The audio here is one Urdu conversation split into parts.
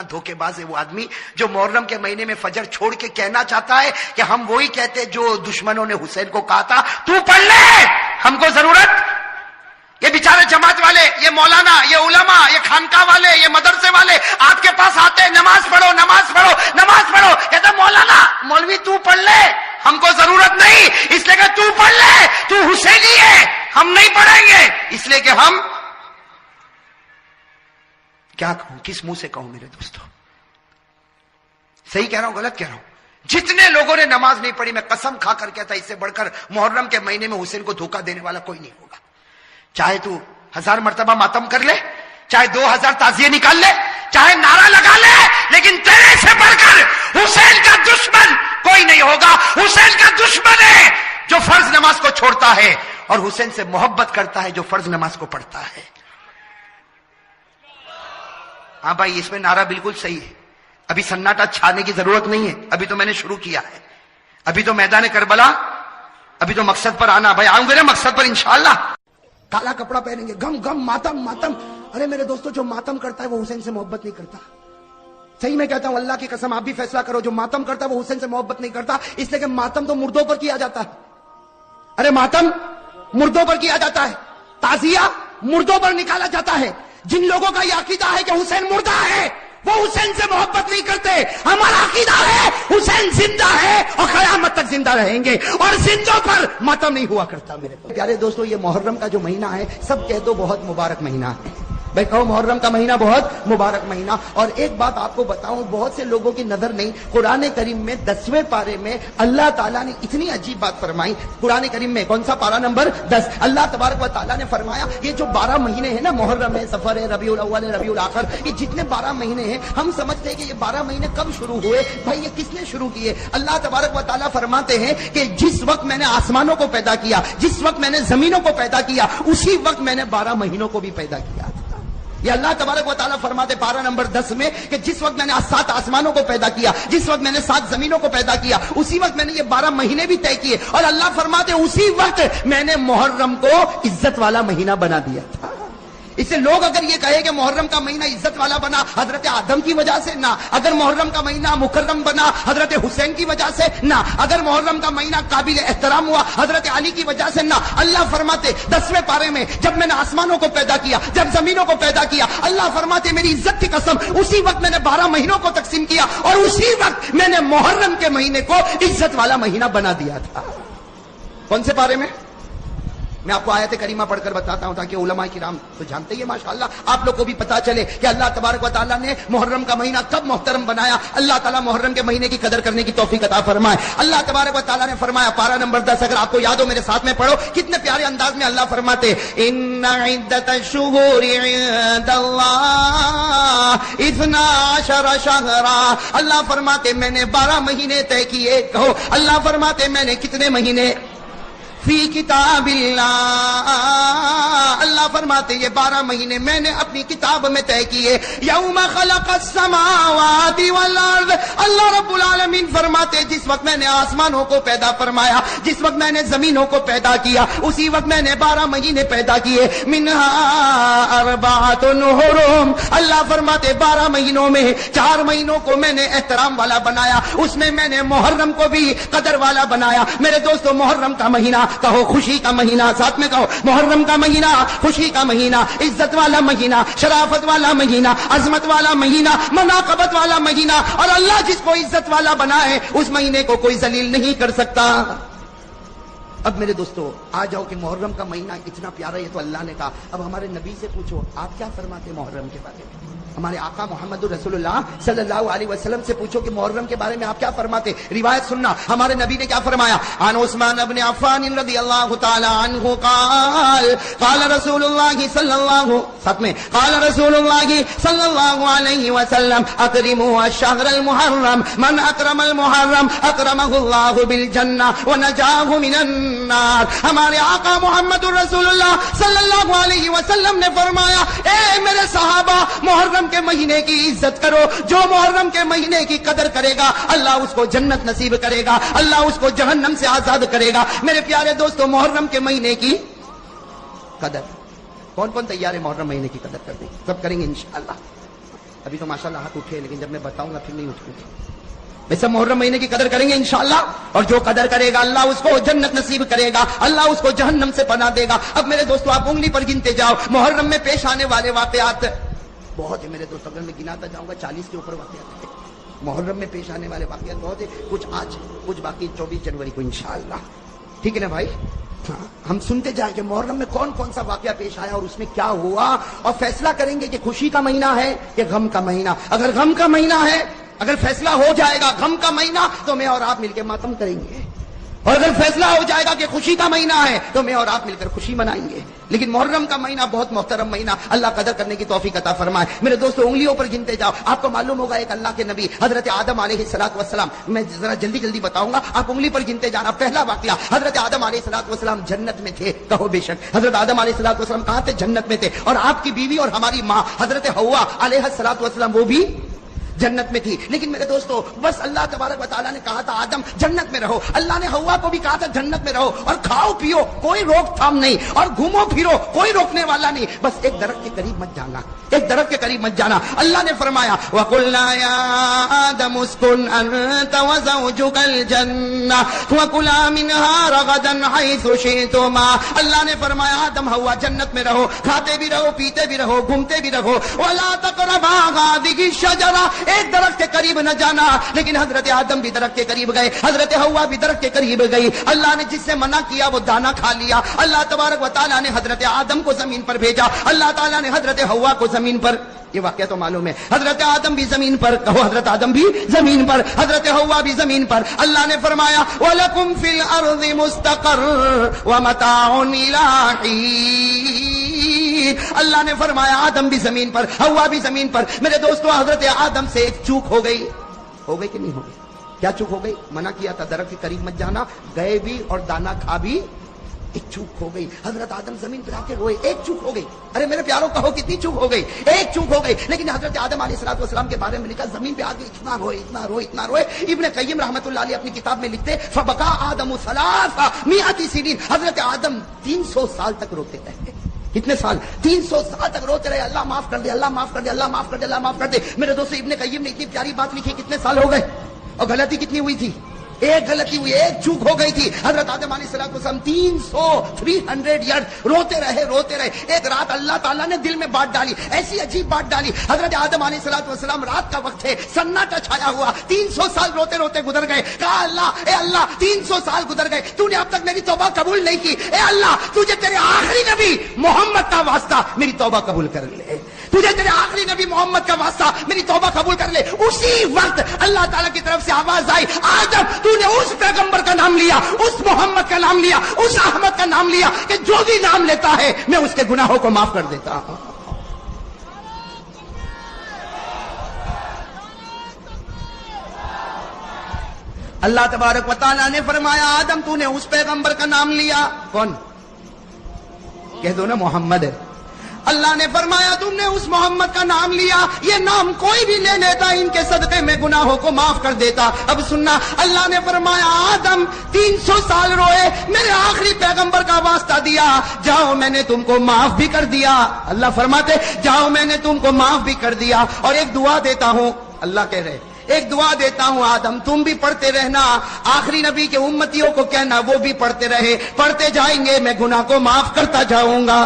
دھوکے باز ہے وہ آدمی جو محرم کے مہینے میں فجر چھوڑ کے کہنا چاہتا ہے کہ ہم وہی کہتے جو دشمنوں نے حسین کو کہا تھا تو پڑھ لے، ہم کو ضرورت۔ یہ بیچارے جماعت والے، یہ مولانا، یہ علماء، یہ خانقاہ والے، یہ مدرسے والے آپ کے پاس آتے، نماز پڑھو نماز پڑھو نماز پڑھو، کہتا مولانا مولوی تو پڑھ لے، ہم کو ضرورت نہیں، اس لیے کہ تو پڑھ لے، تو حسینی ہے، ہم نہیں پڑھیں گے، اس لیے کہ ہم کیا کہوں، کس منہ سے کہوں میرے دوستو؟ صحیح کہہ رہا ہوں غلط کہہ رہا ہوں؟ جتنے لوگوں نے نماز نہیں پڑھی، میں قسم کھا کر کہتا اس سے بڑھ کر محرم کے مہینے میں حسین کو دھوکہ دینے والا کوئی نہیں ہوگا۔ چاہے تو 1000 مرتبہ ماتم کر لے، چاہے 2000 تعزیے نکال لے، چاہے نعرہ لگا لے، لیکن تیرے سے بڑھ کر حسین کا دشمن کوئی نہیں ہوگا۔ حسین کا دشمن ہے جو فرض نماز کو چھوڑتا ہے، اور حسین سے محبت کرتا ہے جو فرض نماز کو پڑھتا ہے۔ ہاں بھائی، اس میں نعرہ بالکل صحیح ہے، ابھی سناٹا چھانے کی ضرورت نہیں ہے، ابھی تو میں نے شروع کیا ہے، ابھی تو میدان کربلا، ابھی تو مقصد پر آنا، بھائی آؤں گے نا مقصد پر انشاءاللہ۔ کالا کپڑا پہنیں گے، گم گم ماتم ماتم۔ ارے میرے دوستو، جو ماتم کرتا ہے وہ حسین سے محبت نہیں کرتا۔ صحیح میں کہتا ہوں، اللہ کی قسم، آپ بھی فیصلہ کرو، جو ماتم کرتا ہے وہ حسین سے محبت نہیں کرتا، اس لیے کہ ماتم تو مردوں پر کیا جاتا ہے۔ ارے ماتم مردوں پر کیا جاتا ہے، تعزیہ مردوں پر نکالا جاتا ہے۔ جن لوگوں کا یہ عقیدہ ہے کہ حسین مردہ ہے، وہ حسین سے محبت نہیں کرتے۔ ہمارا عقیدہ ہے حسین زندہ ہے اور قیامت تک زندہ رہیں گے، اور زندوں پر ماتم نہیں ہوا کرتا۔ میرے پیارے دوستو، یہ محرم کا جو مہینہ ہے، سب کہہ دو بہت مبارک مہینہ ہے۔ بھائی کہو محرم کا مہینہ بہت مبارک مہینہ۔ اور ایک بات آپ کو بتاؤں، بہت سے لوگوں کی نظر نہیں، قرآن کریم میں 10ویں پارے میں اللہ تعالیٰ نے اتنی عجیب بات فرمائی۔ قرآن کریم میں کون سا پارہ؟ نمبر 10۔ اللہ تبارک و تعالیٰ نے فرمایا، یہ جو 12 مہینے ہیں نا، محرم ہے، سفر ہے، ربیع الاول ہے، ربیع الاخر، یہ جتنے 12 مہینے ہیں، ہم سمجھتے ہیں کہ یہ 12 مہینے کب شروع ہوئے؟ بھائی یہ کس نے شروع کیے؟ اللہ تبارک و تعالیٰ فرماتے ہیں کہ جس وقت میں نے آسمانوں کو پیدا کیا، جس وقت میں نے زمینوں کو پیدا کیا، اسی وقت میں نے 12 مہینوں کو بھی پیدا کیا تھا۔ یہ اللہ تبارک و تعالیٰ فرماتے پارہ نمبر 10 میں کہ جس وقت میں نے 7 آسمانوں کو پیدا کیا، جس وقت میں نے 7 زمینوں کو پیدا کیا، اسی وقت میں نے یہ 12 مہینے بھی طے کیے، اور اللہ فرماتے اسی وقت میں نے محرم کو عزت والا مہینہ بنا دیا تھا۔ اس سے لوگ اگر یہ کہے کہ محرم کا مہینہ عزت والا بنا حضرت آدم کی وجہ سے، نہ۔ اگر محرم کا مہینہ مکرم بنا حضرت حسین کی وجہ سے، نہ۔ اگر محرم کا مہینہ قابل احترام ہوا حضرت علی کی وجہ سے، نہ۔ اللہ فرماتے 10ویں پارے میں، جب میں نے آسمانوں کو پیدا کیا، جب زمینوں کو پیدا کیا، اللہ فرماتے میری عزت کی قسم، اسی وقت میں نے 12 مہینوں کو تقسیم کیا، اور اسی وقت میں نے محرم کے مہینے کو عزت والا مہینہ بنا دیا تھا۔ کون سے پارے میں؟ میں آپ کو آیت کریمہ پڑھ کر بتاتا ہوں تاکہ علماء کرام تو جانتے ہی ہیں ماشاءاللہ، آپ لوگ کو بھی پتا چلے کہ اللہ تبارک و تعالیٰ نے محرم کا مہینہ کب محترم بنایا۔ اللہ تعالیٰ محرم کے مہینے کی قدر کرنے کی توفیق عطا فرمائے۔ اللہ تبارک و تعالیٰ نے فرمایا، پارہ نمبر 10 اگر آپ کو یاد ہو میرے ساتھ میں پڑھو، کتنے پیارے انداز میں اللہ فرماتے، ان عدت الشہور عند اللہ 12 شہرا۔ اللہ فرماتے میں نے 12 مہینے طے کیے۔ کہو اللہ فرماتے میں نے کتنے مہینے؟ فی کتاب اللہ۔ اللہ فرماتے یہ 12 مہینے میں نے اپنی کتاب میں طے کیے۔ یوم خلق السماوات والارض، اللہ رب العالمین فرماتے جس وقت میں نے آسمانوں کو پیدا فرمایا، جس وقت میں نے زمینوں کو پیدا کیا، اسی وقت میں نے 12 مہینے پیدا کیے۔ منہا اربعۃ حرم، اللہ فرماتے 12 مہینوں میں 4 مہینوں کو میں نے احترام والا بنایا، اس میں میں نے محرم کو بھی قدر والا بنایا۔ میرے دوستو، محرم کا مہینہ کہو خوشی کا مہینہ، ساتھ میں کہو محرم کا مہینہ خوشی کا مہینہ، عزت والا مہینہ، شرافت والا مہینہ، عظمت والا مہینہ، مناقبت والا مہینہ، اور اللہ جس کو عزت والا بنائے اس مہینے کو کوئی ذلیل نہیں کر سکتا۔ اب میرے دوستو آ جاؤ کہ محرم کا مہینہ اتنا پیارا ہے تو اللہ نے کہا، اب ہمارے نبی سے پوچھو آپ کیا فرماتے محرم کے بارے میں؟ ہمارے آقا محمد رسول اللہ صلی اللہ علیہ وسلم سے پوچھو کہ محرم کے بارے میں آپ کیا فرماتے؟ روایت سننا، ہمارے نبی نے کیا فرمایا۔ عن عثمان بن عفان رضی اللہ تعالی عنہ قال قال رسول اللہ صلی اللہ ساتھ میں قال رسول اللہ صلی اللہ علیہ وسلم اکرموا الشہر المحرم من اکرم المحرم اکرمہ اللہ بالجنہ ونجاہ من النار۔ ہمارے آقا محمد رسول اللہ صلی اللہ علیہ وسلم نے فرمایا، اے میرے صحابہ، محرم کے مہینے کی عزت کرو، جو محرم کے مہینے کی قدر کرے گا اللہ اس کو جنت نصیب کرے گا، اللہ اس کو جہنم سے آزاد کرے گا۔ میرے پیارے دوستو، محرم کے مہینے کی قدر کون کون تیار ہے محرم مہینے کی قدر کرنے؟ سب کریں گے انشاءاللہ۔ ابھی تو ماشاءاللہ ہاتھ اٹھے, لیکن جب میں بتاؤں گا پھر نہیں اٹھوں گے. میں سب محرم مہینے کی قدر کریں گے انشاءاللہ, اور جو قدر کرے گا اللہ اس کو جنت نصیب کرے گا, اللہ اس کو جہنم سے پناہ دے گا. اب میرے دوستو آپ انگلی پر گنتے جاؤ محرم میں پیش آنے والے واقعات بہت ہے میرے دوستو. اگر میں گناتا جاؤں گا 40 کے اوپر واقعات ہیں محرم میں پیش آنے والے واقعات بہت ہے. کچھ آج, کچھ باقی 24 جنوری کو انشاءاللہ. ٹھیک ہے نا بھائی؟ ہم سنتے جائیں کہ محرم میں کون کون سا واقعہ پیش آیا اور اس میں کیا ہوا, اور فیصلہ کریں گے کہ خوشی کا مہینہ ہے کہ غم کا مہینہ. اگر غم کا مہینہ ہے, اگر فیصلہ ہو جائے گا غم کا مہینہ, تو میں اور آپ مل کے ماتم کریں گے, اور اگر فیصلہ ہو جائے گا کہ خوشی کا مہینہ ہے تو میں اور آپ مل کر خوشی منائیں گے. لیکن محرم کا مہینہ بہت محترم مہینہ, اللہ قدر کرنے کی توفیق عطا فرمائے. میرے دوستو انگلیوں پر گنتے جاؤ. آپ کو معلوم ہوگا ایک اللہ کے نبی حضرت آدم علیہ الصلوۃ والسلام, میں ذرا جلدی جلدی بتاؤں گا, آپ انگلی پر گنتے جانا. پہلا واقعہ, حضرت آدم علیہ الصلوۃ والسلام جنت میں تھے. کہو بے شک حضرت آدم علیہ الصلوۃ والسلام کہاں تھے؟ جنت میں تھے. اور آپ کی بیوی اور ہماری ماں حضرت حوا علیہ الصلوۃ والسلام وہ بھی جنت میں تھی. لیکن میرے دوستو بس اللہ تبارک و تعالیٰ نے کہا تھا آدم جنت میں رہو, اللہ نے حوا کو بھی کہا تھا جنت میں رہو, اور کھاؤ پیو کوئی روک تھام نہیں, اور گھومو پھرو کوئی روکنے والا نہیں, بس ایک درخت کے قریب مت جانا, ایک درخت کے قریب مت جانا. اللہ نے فرمایا وَقُلْنَا يَا آدَمُ اسْكُنْ أَنْتَ وَزَوْجُكَ الْجَنَّةَ وَكُلَا مِنْهَا رَغَدًا حَيْثُ شِئْتُمَا. اللہ نے فرمایا آدم حوا جنت میں رہو, کھاتے بھی رہو, پیتے بھی رہو, گھومتے بھی رہو. وَلَا تَقْرَبَا هَٰذِهِ الشَّجَرَةَ, ایک درخت کے قریب نہ جانا. لیکن حضرت آدم بھی درخت کے قریب گئے, حضرت حوا بھی درخت کے قریب گئی. اللہ نے جس سے منع کیا وہ دانا کھا لیا. اللہ تبارک و تعالیٰ نے حضرت آدم کو زمین پر بھیجا, اللہ تعالیٰ نے حضرت حوا کو زمین پر. یہ واقعہ تو معلوم ہے. حضرت آدم بھی زمین پر, کہو حضرت آدم بھی زمین پر, حضرت حوا بھی زمین پر. اللہ نے فرمایا وَلَكُمْ فِي الْأَرْضِ مُسْتَقَرٌّ وَمَتَاعٌ إِلَىٰ حِينٍ. اللہ نے فرمایا آدم بھی زمین پر, حوا بھی زمین پر. میرے دوستو حضرت آدم سے ایک چوک ہو گئی کہ نہیں ہو گئی؟ کیا چوک ہو گئی؟ منع کیا تھا درخت کے قریب مت جانا, گئے بھی اور دانا کھا بھی. ایک چوک ہو گئی. حضرت آدم زمین پر آ کے روئے, ایک چوک ہو گئی. ارے میرے پیاروں کہو کتنی چوک ہو گئی؟ ایک چوک ہو گئی. لیکن حضرت آدم علیہ الصلوۃ والسلام کے بارے میں لکھا زمین پہ آ کے اتنا روئے, اتنا روئے, اتنا روئے. ابن قیم رحمۃ اللہ علیہ اپنی کتاب میں لکھتے فبکا آدم 300 سنین. حضرت آدم 300 سال تک روتے رہے. کتنے سال؟ 300 سال تک روتے رہے, اللہ معاف کر دے, اللہ معاف کر دے, اللہ معاف کر دے, اللہ معاف کر دے. میرے دوست ابن قیم نے اتنی پیاری بات لکھی, کتنے سال ہو گئے اور غلطی کتنی ہوئی تھی؟ ایک غلطی ہوئی, ایک چوک ہو گئی تھی. حضرت آدم علیہ السلام 300 ایئر روتے رہے. ایک رات اللہ تعالیٰ نے دل میں بات ڈالی, ایسی عجیب بات ڈالی. حضرت آدم علیہ السلام رات کا وقت ہے, سناٹا چھایا ہوا, 300 سال روتے روتے گزر گئے. کہا اللہ, اے اللہ 300 سال گزر گئے, تو نے اب تک میری توبہ قبول نہیں کی. اے اللہ تجھے تیرے آخری نبی محمد کا واسطہ میری توبہ قبول کر لے, تجھے تیرے آخری نبی محمد کا واسطہ میری توبہ قبول کر لے. اسی وقت اللہ تعالیٰ کی طرف سے آواز آئی, آدم تو نے اس پیغمبر کا نام لیا, اس محمد کا نام لیا, اس احمد کا نام لیا کہ جو بھی نام لیتا ہے میں اس کے گناہوں کو معاف کر دیتا ہوں. اللہ تبارک و تعالیٰ نے فرمایا آدم تو نے اس پیغمبر کا نام لیا. کون؟ کہہ دو نا محمد ہے. اللہ نے فرمایا تم نے اس محمد کا نام لیا, یہ نام کوئی بھی لے لیتا ان کے صدقے میں گناہوں کو معاف کر دیتا. اب سننا, اللہ نے فرمایا آدم 300 سال روئے, میرے آخری پیغمبر کا واسطہ دیا, جاؤ میں نے تم کو معاف بھی کر دیا. اللہ فرماتے جاؤ میں نے تم کو معاف بھی کر دیا, اور ایک دعا دیتا ہوں. اللہ کہہ رہے ایک دعا دیتا ہوں آدم تم بھی پڑھتے رہنا, آخری نبی کے امتیوں کو کہنا وہ بھی پڑھتے رہے, پڑھتے جائیں گے میں گناہ کو معاف کرتا جاؤں گا.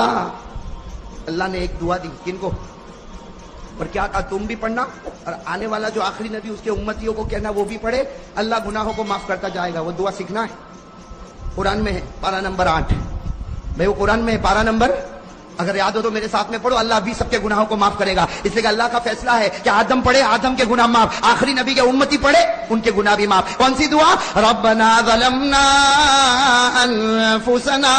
اللہ نے ایک دعا دی, کن کو؟ اور کیا کہا تم بھی پڑھنا, اور آنے والا جو آخری نبی اس کے امتیوں کو کہنا وہ بھی پڑھے, اللہ گناہوں کو معاف کرتا جائے گا. وہ دعا سیکھنا ہے, قرآن میں ہے, پارہ نمبر 8. بھائی وہ قرآن میں ہے پارہ نمبر, اگر یاد ہو تو میرے ساتھ میں پڑھو. اللہ بھی سب کے گناہوں کو معاف کرے گا, اس لیے کہ اللہ کا فیصلہ ہے کہ آدم پڑھے آدم کے گناہ معاف, آخری نبی کے امتی پڑھے ان کے گناہ بھی معاف. کون سی دعا؟ ربنا ظلمنا انفسنا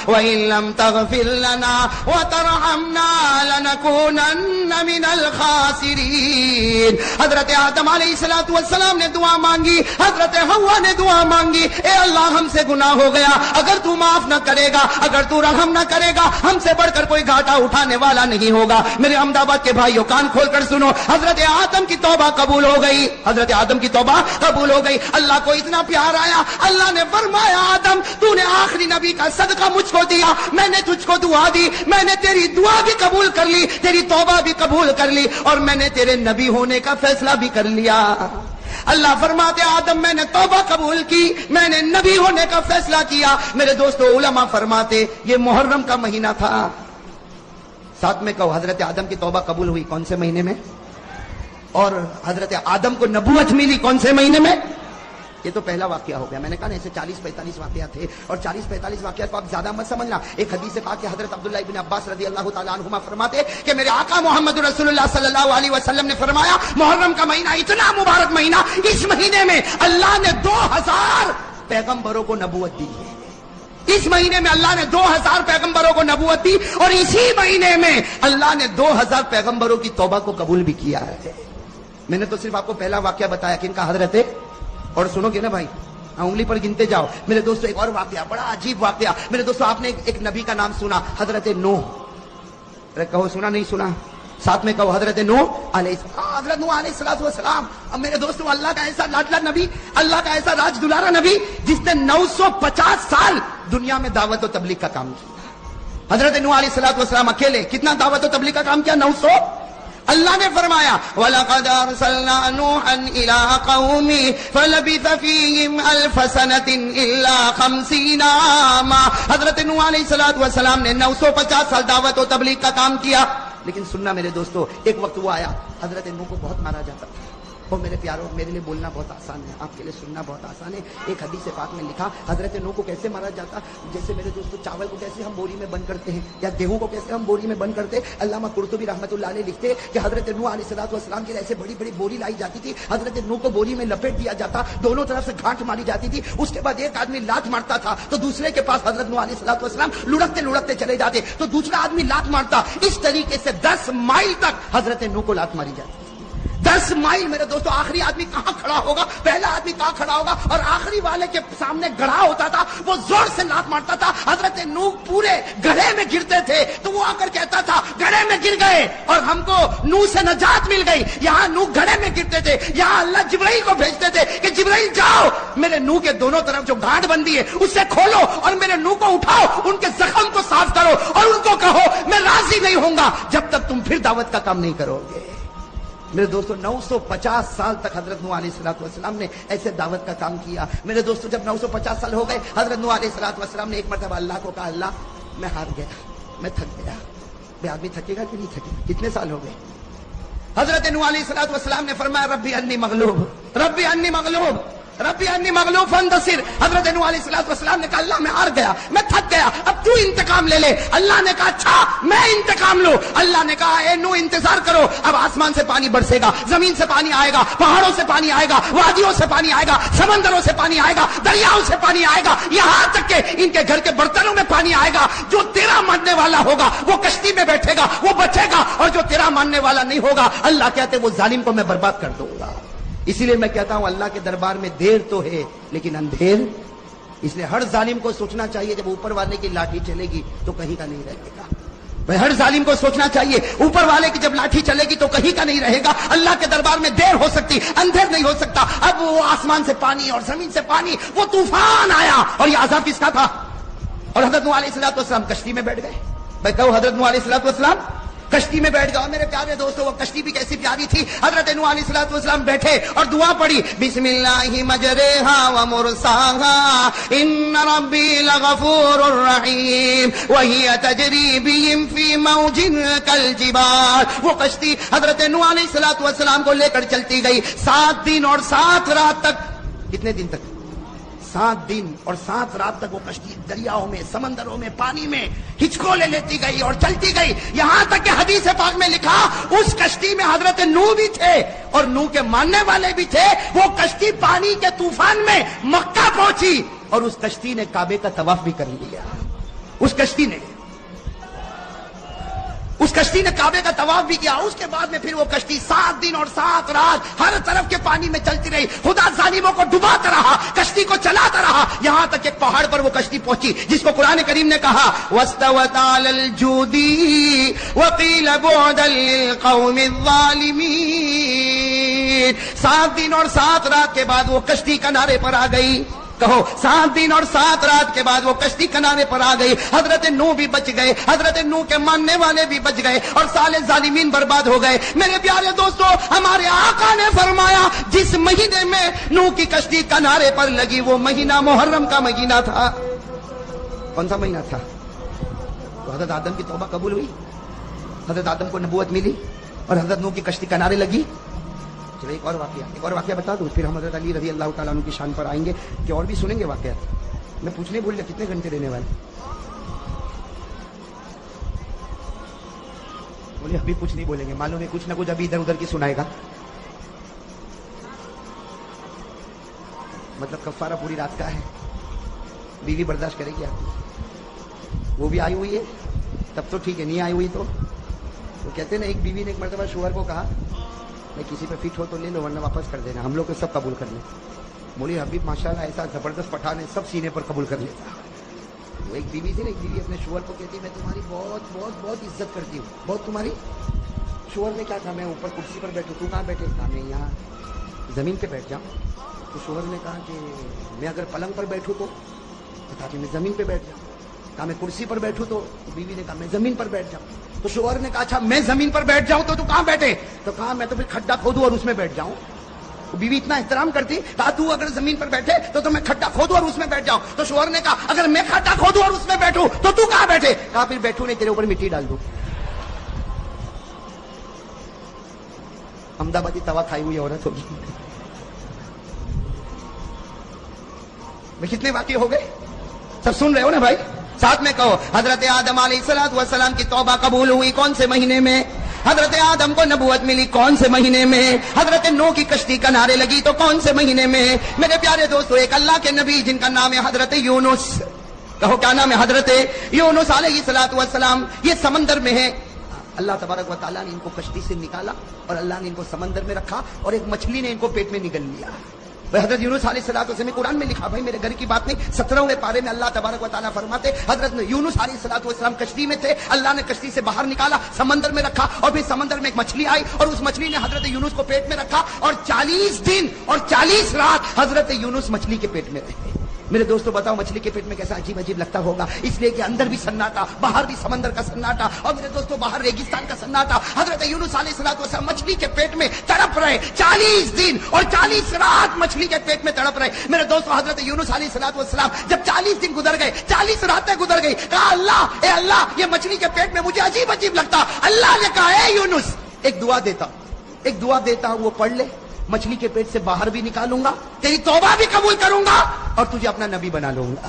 وان لم تغفر لنا وترحمنا لنكونن من الخاسرین. حضرت آدم علیہ السلام نے دعا مانگی, حضرت حوا نے دعا مانگی, اے اللہ ہم سے گناہ ہو گیا, اگر تو معاف نہ کرے گا, اگر تو رحم نہ کرے گا, ہم سے چھوڑ کر کوئی گھاٹا اٹھانے والا نہیں ہوگا۔ میرے احمد آباد کے بھائیوں کان کھول کر سنو، حضرت آدم کی توبہ قبول ہو گئی، حضرت آدم کی توبہ قبول ہو گئی۔ اللہ کو اتنا پیار آیا، اللہ نے فرمایا آدم تو نے آخری نبی کا صدقہ مجھ کو دیا، میں نے تجھ کو دعا دی، میں نے تیری دعا بھی قبول کر لی، تیری توبہ بھی قبول کر لی، اور میں نے تیرے نبی ہونے کا فیصلہ بھی کر لیا۔ اللہ فرماتے آدم میں نے توبہ قبول کی، میں نے نبی ہونے کا فیصلہ کیا۔ میرے دوستو علماء فرماتے یہ محرم کا مہینہ تھا۔ ساتھ میں کہو حضرت آدم کی توبہ قبول ہوئی کون سے مہینے میں؟ اور حضرت آدم کو نبوت ملی کون سے مہینے میں؟ یہ تو پہلا واقعہ ہو گیا۔ میں نے کہا نا ایسے 40-45 واقعات تھے، اور 40-45 واقعات کو آپ زیادہ مت سمجھنا۔ ایک حدیث سے پاک کہ حضرت عبداللہ ابن عباس رضی اللہ تعالیٰ عنہما فرماتے کہ میرے آقا محمد رسول اللہ صلی اللہ علیہ وسلم نے فرمایا محرم کا مہینہ اتنا مبارک مہینہ، اس مہینے میں اللہ نے 2000 پیغمبروں کو نبوت دی ہے۔ اس مہینے میں اللہ نے 2000 پیغمبروں کو نبوت دی، اور اسی مہینے میں اللہ نے 2000 پیغمبروں کی توبہ کو قبول بھی کیا ہے۔ میں نے تو صرف آپ کو پہلا واقعہ بتایا کن کا، حضرت، اور سنو گے نا بھائی انگلی پر گنتے جاؤ۔ میرے دوستو ایک اور واقعہ، بڑا عجیب واقعہ۔ میرے دوستو آپ نے ایک نبی کا نام سنا، حضرت نوح۔ ارے کہو سنا نہیں سنا، ساتھ میں کہو حضرت نوح علیہ السلام۔ حضرت نوح علیہ السلام، اب میرے دوستو اللہ کا ایسا لاڈلا نبی، اللہ کا ایسا راج دلارا نبی جس نے 950 سال دنیا میں دعوت و تبلیغ کا کام کیا۔ حضرت نوح علیہ السلام اکیلے کتنا دعوت و تبلیغ کا کام کیا؟ 900۔ اللہ نے فرمایا وَلَقَدْ أَرْسَلْنَا نُوحًا إِلَىٰ قَوْمِهِ فَلَبِثَ فِيهِمْ أَلْفَ سَنَةٍ إِلَّا 50 عَامًا۔ حضرت نوح علیہ السلام نے 950 سال دعوت و تبلیغ کا کام کیا۔ لیکن سننا میرے دوستو، ایک وقت وہ آیا حضرت نوح کو بہت مارا جاتا تھا۔ اور میرے پیاروں، میرے لیے بولنا بہت آسان ہے، آپ کے لیے سننا بہت آسان ہے۔ ایک حدیث پاک میں لکھا حضرت نوح کو کیسے مارا جاتا، جیسے میرے دوستو چاول کو کیسے ہم بوری میں بند کرتے ہیں، یا گیہوں کو کیسے ہم بوری میں بند کرتے ہیں۔ علامہ قرطبی رحمۃ اللہ علیہ لکھتے کہ حضرت نوح علیہ السلام کے ایسے بڑی بڑی بوری لائی جاتی تھی، حضرت نوح کو بوری میں لپیٹ دیا جاتا، دونوں طرف سے گھاٹ ماری جاتی تھی، اس کے بعد ایک آدمی لات مارتا تھا تو دوسرے کے پاس حضرت نوح علیہ السلام لڑکتے لڑکتے چلے جاتے تو دوسرا آدمی لات مارتا۔ اس طریقے سے 10 مائل تک حضرت نوح کو لات ماری جاتی۔ 10 مائل میرے دوستو، آخری آدمی کہاں کھڑا ہوگا، پہلا آدمی کہاں کھڑا ہوگا، اور آخری والے کے سامنے گڑھا ہوتا تھا، وہ زور سے لات مارتا تھا۔ حضرت نوح پورے گڑھے میں گرتے تھے تو وہ آ کر کہتا تھا گڑھے میں گر گئے اور ہم کو نوح سے نجات مل گئی۔ یہاں نوح گڑھے میں گرتے تھے، یہاں اللہ جبرائیل کو بھیجتے تھے کہ جبرائیل جاؤ میرے نوح کے دونوں طرف جو گانٹھ بندی ہے اسے کھولو اور میرے نوح کو اٹھاؤ، ان کے زخم کو صاف کرو اور ان کو کہو میں راضی نہیں ہوں گا جب تک تم پھر دعوت کا کام نہیں کرو گے۔ میرے دوستو 950 سال تک حضرت نوح علیہ السلام نے ایسے دعوت کا کام کیا۔ میرے دوستو جب 950 سال ہو گئے، حضرت نوح علیہ السلام نے ایک مرتبہ اللہ کو کہا اللہ میں ہار گیا، میں تھک گیا۔ بے آدمی تھکے گا کہ نہیں تھکے گا؟ کتنے سال ہو گئے؟ حضرت نوح علیہ السلام نے فرمایا ربی انی مغلوب، ربی انی مغلوب، ربی انی مغلوب فانتصر۔ حضرت نوح علیہ السلام نے کہا اللہ میں ہار گیا، میں تھک گیا، اب تو انتقام لے لے۔ اللہ نے کہا اچھا میں انتقام لوں۔ اللہ نے کہا اے نوح انتظار کرو، اب آسمان سے پانی برسے گا، زمین سے پانی آئے گا، پہاڑوں سے پانی آئے گا، وادیوں سے پانی آئے گا، سمندروں سے پانی آئے گا، دریاؤں سے پانی آئے گا، یہاں تک کہ ان کے گھر کے برتنوں میں پانی آئے گا۔ جو تیرا ماننے والا ہوگا وہ کشتی میں بیٹھے گا، وہ بچے گا، اور جو تیرا ماننے والا نہیں ہوگا اللہ کہتے وہ ظالم کو میں برباد کر دوں گا۔ اسی لیے میں کہتا ہوں اللہ کے دربار میں دیر تو ہے لیکن اندھیر، اس لیے ہر ظالم کو سوچنا چاہیے جب اوپر والے کی لاٹھی چلے گی تو کہیں کا نہیں رہے گا۔ بھائی ہر ظالم کو سوچنا چاہیے اوپر والے کی جب لاٹھی چلے گی تو کہیں کا نہیں رہے گا۔ اللہ کے دربار میں دیر ہو سکتی، اندھیر نہیں ہو سکتا۔ اب وہ آسمان سے پانی اور زمین سے پانی، وہ طوفان آیا اور یہ عذاب کس کا تھا؟ اور حضرت نوح علیہ السلام کشتی میں بیٹھ گئے۔ بھائی کہو حضرت نوح علیہ السلام کشتی میں بیٹھ گئے۔ میرے پیارے دوستو وہ کشتی بھی کیسی پیاری تھی۔ حضرت نوح علیہ السلام بیٹھے اور دعا پڑھی بسم اللہ مجریہا ومرساہا ان ربی لغفور رحیم وہی تجری بہم فی موج کالجبال۔ وہ کشتی حضرت نوح علیہ السلام کو لے کر چلتی گئی 7 دن اور 7 رات تک۔ کتنے دن تک؟ 7 دن اور 7 رات تک وہ کشتی دریاؤں میں، سمندروں میں، پانی میں ہچکولے لیتی گئی اور چلتی گئی، یہاں تک کہ حدیث پاک میں لکھا اس کشتی میں حضرت نوح بھی تھے اور نوح کے ماننے والے بھی تھے۔ وہ کشتی پانی کے طوفان میں مکہ پہنچی اور اس کشتی نے کعبے کا طواف بھی کر لیا۔ اس کشتی نے اس کشتی نے کعبے کا طواف بھی کیا. اس کے بعد میں پھر وہ کشتی 7 دن اور 7 رات ہر طرف کے پانی میں چلتی رہی. خدا ظالموں کو ڈباتا رہا, کشتی کو چلاتا رہا, یہاں تک ایک پہاڑ پر وہ کشتی پہنچی جس کو قرآن کریم نے کہا وَاسْتَوَتْ عَلَى الْجُودِ وَقِيلَ بُعْدًا لِلْقَوْمِ الظَّالِمِينَ. 7 دن اور 7 رات کے بعد وہ کشتی کنارے پر آ گئی. کہو 7 دن اور 7 رات کے بعد وہ کشتی کنارے پر آ گئی. حضرت نوح بھی بچ گئے, حضرت نوح کے ماننے والے بھی بچ گئے, اور سارے ظالمین برباد ہو گئے. میرے پیارے دوستو, ہمارے آقا نے فرمایا جس مہینے میں نوح کی کشتی کنارے پر لگی وہ مہینہ محرم کا مہینہ تھا. کون سا مہینہ تھا؟ تو حضرت آدم کی توبہ قبول ہوئی, حضرت آدم کو نبوت ملی, اور حضرت نوح کی کشتی کنارے لگی. چلو ایک اور واقعہ بتا دوں, پھر ہم حضرت علی رضی اللہ تعالیٰ عنہ کی شان پر آئیں گے کہ اور بھی سنیں گے واقعات. میں پوچھنے بھول گیا کتنے گھنٹے دینے والے؟ بولے ابھی کچھ نہیں بولیں گے, معلوم ہے کچھ نہ کچھ ابھی ادھر ادھر کی سنائے گا. مطلب کفارہ پوری رات کا ہے, بیوی برداشت کرے گی آپ, وہ بھی آئی ہوئی ہے تب تو ٹھیک ہے, نہیں آئی ہوئی تو کہتے ہیں نا, ایک بیوی نے ایک مرتبہ شوہر کو کہا میں کسی پہ فٹ ہو تو لے لو ورنہ واپس کر دینا, ہم لوگ کو سب قبول کر لیں. بولی حبیب ماشاءاللہ ایسا زبردست پٹھان ہے, سب سینے پر قبول کر لیتا. وہ ایک بیوی تھی نا, ایک بیوی اپنے شوہر کو کہتی میں تمہاری بہت بہت بہت عزت کرتی ہوں, بہت تمہاری. شوہر نے کیا کہا میں اوپر کرسی پر بیٹھوں, تو کہاں بیٹھے؟ کہا میں یہاں زمین پہ بیٹھ جاؤں. تو شوہر نے کہا کہ میں اگر پلنگ پر بیٹھوں تو کہا کہ میں زمین پہ بیٹھ جاؤں. کہا میں کرسی پر بیٹھوں تو بیوی نے کہا میں زمین پر بیٹھ جاؤں. تو شوہر نے کہا اچھا میں زمین پر بیٹھ جاؤں تو کہاں بیٹھے؟ تو کہا میں تو پھر کھڈا کھودوں اور اس میں بیٹھ جاؤں. بیوی اتنا احترام کرتی, کہا تو اگر زمین پر بیٹھے تو میں کھڈا کھودوں اور اس میں بیٹھ جاؤں. تو شوہر نے کہا اگر میں کھڈا کھودوں اور اس میں بیٹھوں تو کہاں بیٹھے؟ کہا پھر بیٹھوں نہیں, تیرے اوپر مٹی ڈال دوں. احمدآبادی توا کھائی ہوئی عورت ہوگی. کتنے واقع ہو گئے, سب سن رہے ہو نا بھائی؟ ساتھ میں کہو حضرت آدم علیہ السلام کی توبہ قبول ہوئی کون سے مہینے میں؟ حضرت آدم کو نبوت ملی کون سے مہینے میں؟ حضرت نوح کی کشتی کنارے لگی تو کون سے مہینے میں؟ میرے پیارے دوستو, ایک اللہ کے نبی جن کا نام ہے حضرت یونس. کہو کیا نام ہے؟ حضرت یونس علیہ السلام. یہ سمندر میں ہے, اللہ تبارک و تعالیٰ نے ان کو کشتی سے نکالا اور اللہ نے ان کو سمندر میں رکھا اور ایک مچھلی نے ان کو پیٹ میں نگل لیا. حضرت یونس علیہ السلام قرآن میں لکھا, بھائی میرے گھر کی بات نہیں, 17ویں پارے میں اللہ تبارک و تعالیٰ فرماتے حضرت یونس علیہ السلام کشتی میں تھے, اللہ نے کشتی سے باہر نکالا, سمندر میں رکھا, اور پھر سمندر میں ایک مچھلی آئی اور اس مچھلی نے حضرت یونس کو پیٹ میں رکھا, اور 40 دن اور 40 رات حضرت یونس مچھلی کے پیٹ میں رہے. میرے دوستو بتاؤ مچھلی کے پیٹ میں کیسا عجیب عجیب لگتا ہوگا, اس لیے کہ اندر بھی سناٹا, باہر بھی سمندر کا سناٹا, اور میرے دوستو باہر ریگستان کا سناٹا. حضرت یونس علیہ السلام مچھلی کے پیٹ میں تڑپ رہے, 40 دن اور 40 رات مچھلی کے پیٹ میں تڑپ رہے. میرے دوستو حضرت یونس علیہ السلام جب 40 دن گزر گئے, 40 راتیں گزر گئی, کہا اللہ, اے اللہ, یہ مچھلی کے پیٹ میں مجھے عجیب عجیب لگتا. اللہ نے کہا اے یونس ایک دعا دیتا ہوں, وہ پڑھ لے, مچھلی کے پیٹ سے باہر بھی نکالوں گا, تیری توبہ بھی قبول کروں گا اور تجھے اپنا نبی بنا لوں گا.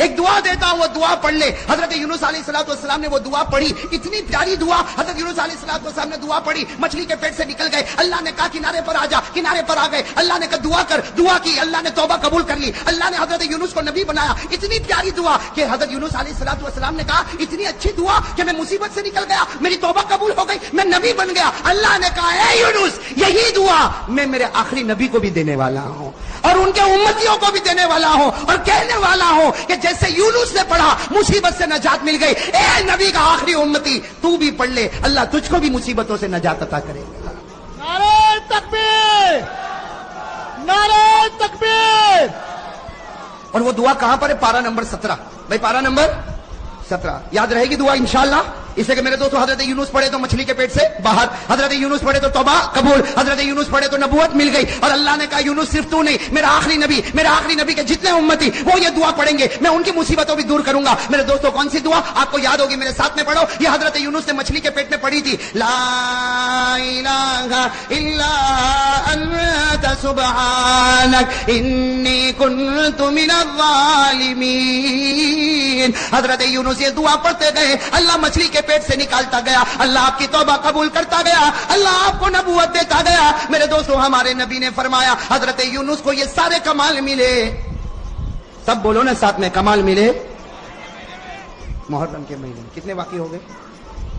ایک دعا دیتا ہوں, وہ دعا پڑھ لے. حضرت یونس علیہ السلام نے وہ دعا پڑھی, اتنی پیاری دعا. حضرت یونس علیہ السلام نے دعا پڑھی, مچھلی کے پیٹ سے نکل گئے. اللہ نے کہا کنارے پر آ جا, کنارے پر آ گئے. اللہ نے کہا دعا کر, دعا کی, اللہ نے توبہ قبول کر لی. اللہ نے حضرت یونس کو نبی بنایا. اتنی پیاری دعا کہ حضرت یونس علیہ السلام نے کہا اتنی اچھی دعا کہ میں مصیبت سے نکل گیا, میری توبہ قبول ہو گئی, میں نبی بن گیا. اللہ نے کہا اے یونس یہی دعا میں میرے آخری نبی کو بھی دینے والا ہوں اور ان کے امتیوں کو بھی دینے والا ہوں, اور کہنے والا ہوں کہ جیسے یونس نے پڑھا مصیبت سے نجات مل گئی, اے نبی کا آخری امتی تو بھی پڑھ لے, اللہ تجھ کو بھی مصیبتوں سے نجات عطا کرے گا. نعرہ تکبیر, نعرہ تکبیر. اور وہ دعا کہاں پر ہے؟ پارہ نمبر 17. بھائی پارہ نمبر 17 یاد رہے گی دعا انشاءاللہ. اس لیے کہ میرے دوستو حضرت یونس پڑھے تو مچھلی کے پیٹ سے باہر, حضرت یونس پڑھے تو توبہ قبول, حضرت یونس پڑھے تو نبوت مل گئی, اور اللہ نے کہا یونس صرف تو نہیں, میرا آخری نبی کے جتنے امتی وہ یہ دعا پڑھیں گے, میں ان کی مصیبتوں بھی دور کروں گا. میرے دوستو کون سی دعا آپ کو یاد ہوگی, میرے ساتھ میں پڑھو. یہ حضرت یونس نے مچھلی کے پیٹ میں پڑھی تھی, لا الہ الا انت سبحانک انی کنت من الظالمین. حضرت یونس یہ دعا پڑھتے گئے, اللہ مچھلی کے پیٹ سے نکالتا گیا, اللہ آپ کی توبہ قبول کرتا گیا, اللہ آپ کو نبوت دیتا گیا. میرے دوستو ہمارے نبی نے فرمایا حضرت یونس کو یہ سارے کمال ملے, سب بولو نا ساتھ میں, کمال ملے محرم کے مہینے. کتنے واقع ہو گئے؟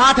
8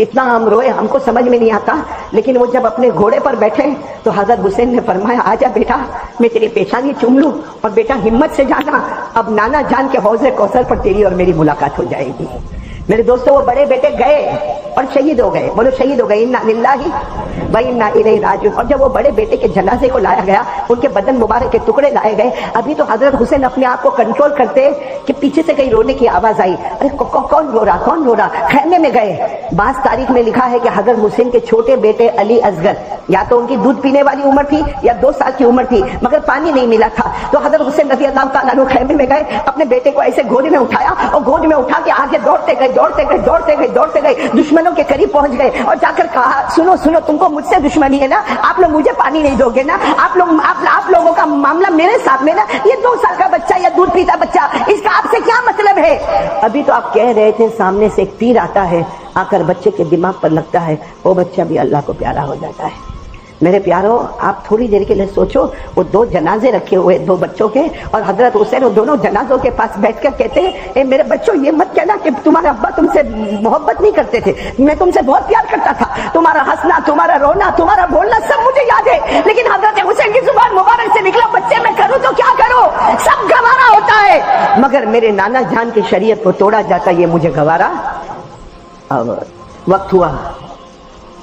کتنا ہم روئے ہم کو سمجھ میں نہیں آتا، لیکن وہ جب اپنے گھوڑے پر بیٹھے تو حضرت حسین نے فرمایا آجا بیٹا میں تیری پیشانی چوم لوں، اور بیٹا ہمت سے جانا، اب نانا جان کے حوض کوثر پر تیری اور میری ملاقات ہو جائے گی۔ میرے دوستو وہ بڑے بیٹے گئے اور شہید ہو گئے، بولو شہید ہو گئے، انا للہ و انا الیہ راجعون۔ اور جب وہ بڑے بیٹے کے جنازے کو لایا گیا، ان کے بدن مبارک کے ٹکڑے لائے گئے، ابھی تو حضرت حسین اپنے آپ کو کنٹرول کرتے کہ پیچھے سے کہیں رونے کی آواز آئی، ارے کون رو رہا کون رو رہا، خیمے میں گئے۔ بعض تاریخ میں لکھا ہے کہ حضرت حسین کے چھوٹے بیٹے علی اصغر، یا تو ان کی دودھ پینے والی عمر تھی یا 2 سال کی عمر تھی، مگر پانی نہیں ملا تھا، تو حضرت حسین رضی اللہ تعالیٰ عنہ خیمے میں گئے، اپنے بیٹے کو ایسے گود میں اٹھایا اور گود میں اٹھا کے آگے دوڑتے گئے دشمنوں کے قریب پہنچ گئے اور جا کر کہا سنو تم کو مجھ سے دشمنی ہے نا، آپ لوگ مجھے پانی نہیں دو گے نا، آپ لوگوں کا معاملہ میرے ساتھ میں نا، یہ 2 سال کا بچہ یا دودھ پیتا بچہ، اس کا آپ سے کیا مطلب ہے؟ ابھی تو آپ کہہ رہے تھے سامنے سے ایک تیر آتا ہے، آ کر بچے کے دماغ پر لگتا ہے، وہ بچہ بھی اللہ کو پیارا ہو جاتا ہے۔ میرے پیارو آپ تھوڑی دیر کے لیے سوچو، وہ 2 جنازے رکھے ہوئے 2 بچوں کے، اور حضرت حسین وہ دونوں جنازوں کے پاس بیٹھ کر کہتے ہیں اے میرے بچوں یہ مت کہنا کہ تمہارا ابا تم سے محبت نہیں کرتے تھے، میں تم سے بہت پیار کرتا تھا، تمہارا ہنسنا تمہارا رونا تمہارا بولنا سب مجھے یاد ہے، لیکن حضرت حسین کی زبان مبارک سے نکلا بچے میں کروں تو کیا کروں، سب گوارا ہوتا ہے، مگر میرے نانا جان کی شریعت کو توڑا جاتا یہ مجھے گوارا۔ اب وقت ہوا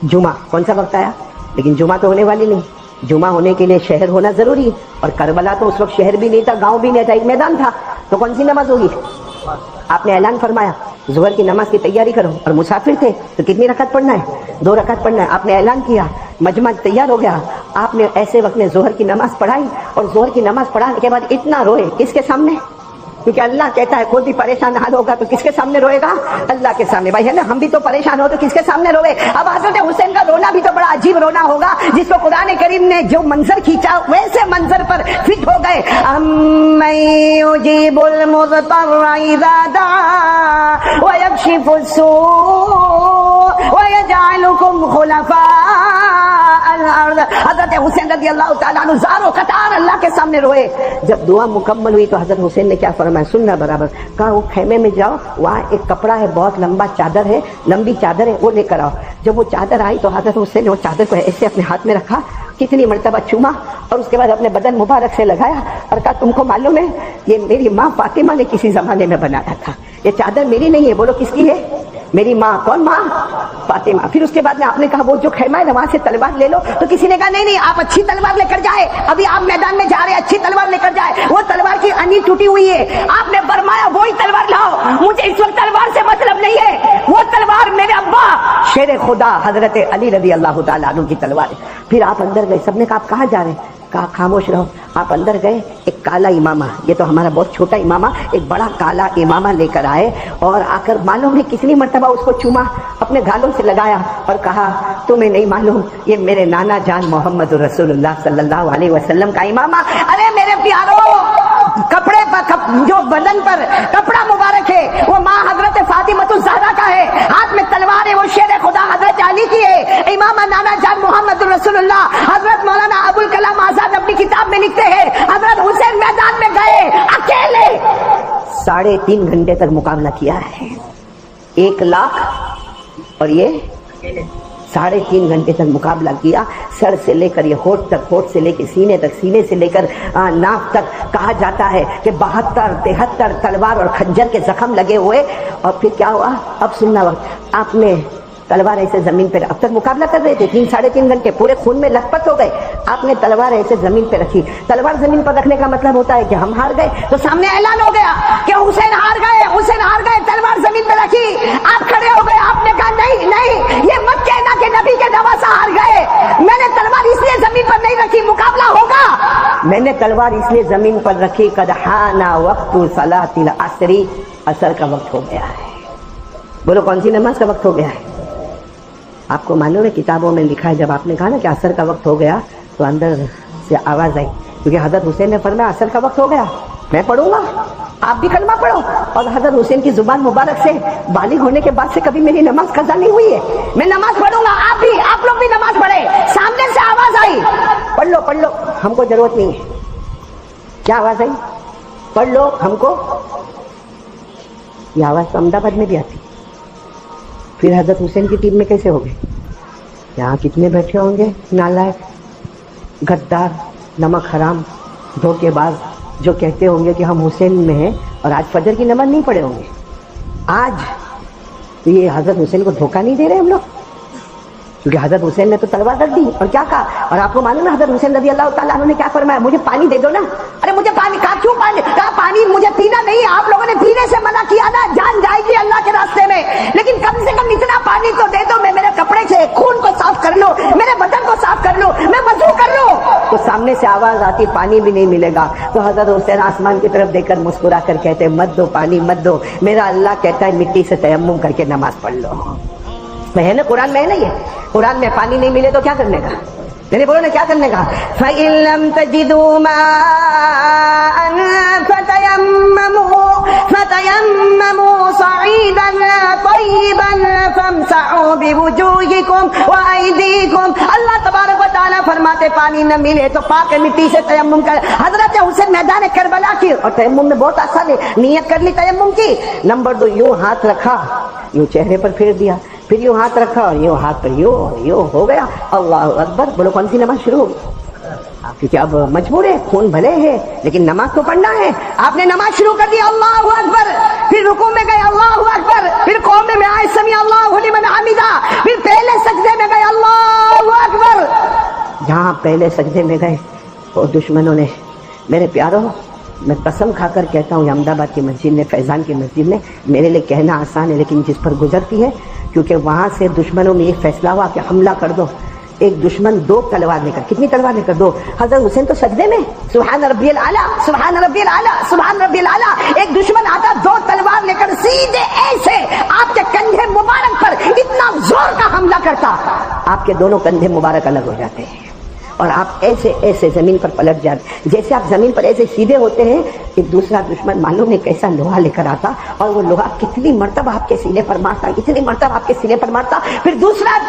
جمعہ، کون سا وقت آیا؟ لیکن جمعہ تو ہونے والی نہیں، جمعہ ہونے کے لیے شہر ہونا ضروری ہے، اور کربلا تو اس وقت شہر بھی نہیں تھا، گاؤں بھی نہیں تھا، ایک میدان تھا، تو کون سی نماز ہوگی؟ آپ نے اعلان فرمایا ظہر کی نماز کی تیاری کرو، اور مسافر تھے تو کتنی رکعت پڑھنا ہے؟ 2 رکعت پڑھنا ہے۔ آپ نے اعلان کیا، مجمع تیار ہو گیا، آپ نے ایسے وقت میں ظہر کی نماز پڑھائی، اور ظہر کی نماز پڑھانے کے بعد اتنا روئے، کس کے سامنے؟ کیونکہ اللہ کہتا ہے کوئی بھی پریشان حال ہوگا تو کس کے سامنے روئے گا؟ اللہ کے سامنے۔ بھائی ہے نا، ہم بھی تو پریشان ہو تو کس کے سامنے روئے؟ اب حضرت حسین کا رونا بھی تو بڑا عجیب رونا ہوگا، جس کو قرآن کریم نے جو منظر کھینچا ویسے منظر پر فٹ ہو گئے۔ امن یجیب المضطر اذا دعا ویکشف السوء ویجعلکم خلفاء الارض۔ حضرت حسین رضی اللہ تعالیٰ عنہ زار و قطار اللہ کے سامنے روئے۔ جب دعا مکمل ہوئی تو حضرت حسین نے کیا فرمایا؟ سننا برابر، کہا وہ خیمے میں جاؤ، وہاں ایک کپڑا ہے بہت لمبا چادر ہے، لمبی چادر ہے، وہ لے کر آؤ۔ جب وہ چادر آئی تو حضرت حسین نے وہ چادر کو ایسے اپنے ہاتھ میں رکھا، کتنی مرتبہ چوما، اور اس کے بعد اپنے بدن مبارک سے لگایا اور کہا تم کو معلوم ہے یہ میری ماں فاطمہ نے کسی زمانے میں بنایا تھا، یہ چادر میری نہیں ہے۔ بولو کس کی ہے؟ میری ماں۔ کون ماں؟ فاطمہ۔ پھر اس کے بعد میں آپ نے کہا وہ جو خیمہ ہے وہاں سے تلوار لے لو، تو کسی نے کہا نہیں آپ اچھی تلوار لے کر جائے، ابھی آپ میدان میں جا رہے ہیں، اچھی تلوار لے کر جائے، وہ تلوار کی انی ٹوٹی ہوئی ہے۔ آپ نے فرمایا وہی تلوار لاؤ، مجھے اس وقت تلوار سے مطلب نہیں ہے، وہ تلوار میرے ابا شیر خدا حضرت علی رضی اللہ تعالیٰ عنہ کی تلوار ہے۔ پھر آپ اندر گئے، سب نے کہا آپ کہاں جا رہے ہیں؟ کہا خاموش رہو۔ آپ اندر گئے، ایک کالا امامہ، یہ تو ہمارا بہت چھوٹا امامہ، ایک بڑا کالا امامہ لے کر آئے، اور آ کر معلوم ہے کتنی مرتبہ اس کو چوما، اپنے گالوں سے لگایا اور کہا تمہیں نہیں معلوم یہ میرے نانا جان محمد رسول اللہ صلی اللہ علیہ وسلم کا امامہ۔ ارے میرے پیارو، کپڑے پر جو بدن پر کپڑا مبارک ہے وہ ماں حضرت فاطمہ الزہرا کا ہے، ہاتھ میں تلوار ہے وہ شیر خدا حضرت علی کی ہے، امامہ نانا جان محمد رسول اللہ۔ حضرت مولانا ابوالکلام آزاد اپنی کتاب میں لکھتے ہیں حضرت حسین میدان میں گئے اکیلے 3.5 گھنٹے تک مقابلہ کیا ہے، 1 لاکھ اور یہ 3.5 گھنٹے تک مقابلہ کیا، سر سے لے کر یہ ہونٹ تک، ہونٹ سے لے کے سینے تک، سینے سے لے کر ناف تک۔ کہا جاتا ہے کہ 72-73 تلوار اور خنجر کے زخم لگے ہوئے۔ اور پھر کیا ہوا؟ اب سننا وقت، آپ نے تلوار ایسے زمین پہ، اب تک مقابلہ کر رہے تھے 3-3.5 گھنٹے، پورے خون میں لت پت ہو گئے، آپ نے تلوار ایسے زمین پہ رکھی۔ تلوار زمین پر رکھنے کا مطلب ہوتا ہے کہ ہم ہار گئے، تو سامنے اعلان ہو گیا کہ حسین ہار گئے، حسین ہار گئے، تلوار زمین پہ رکھی، آپ کھڑے ہو گئے، آپ نے کہا نہیں یہ مت کہنا کہ نبی کے نواسہ ہار گئے، میں نے تلوار اس لیے زمین پر نہیں رکھی، مقابلہ ہوگا، میں نے تلوار اس لیے زمین پر رکھی قد حان وقت صلاۃ العصر، عصر کا وقت ہو گیا ہے۔ بولو کون سی نماز کا وقت ہو گیا ہے؟ آپ کو معلوم ہے کتابوں میں لکھا ہے، جب آپ نے کہا نا کہ عصر کا وقت ہو گیا تو اندر سے آواز آئی، کیونکہ حضرت حسین نے فرمایا عصر کا وقت ہو گیا، میں پڑھوں گا، آپ بھی کلمہ پڑھو۔ اور حضرت حسین کی زبان مبارک سے بالغ ہونے کے بعد سے کبھی میری نماز قضا نہیں ہوئی ہے، میں نماز پڑھوں گا، آپ لوگ بھی نماز پڑھے۔ سامنے سے آواز آئی، پڑھ لو، ہم کو ضرورت نہیں ہے۔ کیا آواز آئی؟ پڑھ لو ہم کو۔ یہ آواز تو احمد آباد میں بھی آتی، پھر حضرت حسین کی ٹیم میں کیسے ہو گئے؟ یہاں کتنے بیٹھے ہوں گے نالائق، غدار، نمک حرام، دھوکے باز، جو کہتے ہوں گے کہ ہم حسین میں ہیں اور آج فجر کی نماز نہیں پڑھے ہوں گے. آج یہ حضرت حسین کو دھوکہ نہیں دے رہے ہم لوگ؟ کیونکہ حضرت حسین نے تو تلوار رکھ دی اور کیا کہا. اور آپ کو معلوم ہے حضرت حسین رضی اللہ تعالیٰ عنہ نے کیا فرمایا؟ مجھے پانی دے دو نا. ارے مجھے پانی کہا، کیوں پانی؟ کہا پانی مجھے پینا نہیں، آپ لوگوں نے پینے سے منع کیا نا، جان جائے گی اللہ کے راستے میں، لیکن کم سے کم اتنا پانی تو دے دو، میں میرے کپڑے سے خون کو صاف کر لو، میرے بدن کو صاف کر لو، میں وضو کر لوں. تو سامنے سے آواز آتی پانی بھی نہیں ملے گا. تو حضرت حسین آسمان کی طرف دیکھ کر مسکرا کر کہتے مت دو پانی مت دو، میرا اللہ کہتا ہے مٹی سے تیمم کر کے نماز پڑھ لو. میں ہے نا قرآن میں ہے نا، یہ قرآن میں پانی نہیں ملے تو کیا کرنے کا؟ میں نے بولو نا کیا کرنے کا. فَإِن لَّمْ تَجِدُوا مَاءً فَتَيَمَّمُوا صَعِيدًا طَيِّبًا فَامْسَحُوا بِوُجُوهِكُمْ وَأَيْدِيكُمْ. اللہ تبارک و تعالیٰ فرماتے پانی نہ ملے تو پاک مٹی سے تیمم کر. حضرت حسین میدان کربلا کی، اور تیمم میں بہت آسان ہے، نیت کر لی تیمم کی. نمبر 2 یوں ہاتھ رکھا، یوں چہرے پر پھیر دیا، پھر یوں ہاتھ رکھا اور یوں ہاتھ پر یوں ہو گیا. اللہ اکبر. بولو کون سی نماز شروع ہوگی؟ کیونکہ اب مجبور ہے، خون بھلے ہے لیکن نماز تو پڑھنا ہے. آپ نے نماز شروع کر دی، اللہ اکبر، پھر رکوع میں گئے اللہ اکبر، پھر قوم میں آئے سمیع اللہ لمن حمدہ، پھر پہلے سجدے میں گئے اللہ اکبر. جہاں پہلے سجدے میں گئے وہ دشمنوں نے، میرے پیارو میں قسم کھا کر کہتا ہوں، احمد آباد کی مسجد میں، فیضان کی مسجد میں، میرے لیے کہنا آسان ہے لیکن جس پر گزرتی ہے، کیونکہ وہاں سے دشمنوں میں ایک فیصلہ ہوا کہ حملہ کر دو. ایک دشمن 2 تلوار لے کر، کتنی تلوار لے کر؟ 2. حضرت حسین تو سجدے میں، سبحان ربی الاعلیٰ سبحان ربی الاعلیٰ سبحان ربی الاعلیٰ. ایک دشمن آتا 2 تلوار لے کر سیدھے ایسے آپ کے کندھے مبارک پر اتنا زور کا حملہ کرتا، آپ کے دونوں کندھے مبارک الگ ہو جاتے ہیں اور آپ ایسے ایسے زمین پر پلٹ جاتے. جیسے آپ زمین پر ایسے سیدھے ہوتے ہیں، ایک دوسرا دشمن معلوم ہے کیسا لوہا لے کر آتا، اور وہ لوہا کتنی مرتبہ آپ کے سینے پر مارتا، اتنی مرتبہ آپ کے سینے پر مارتا. پھر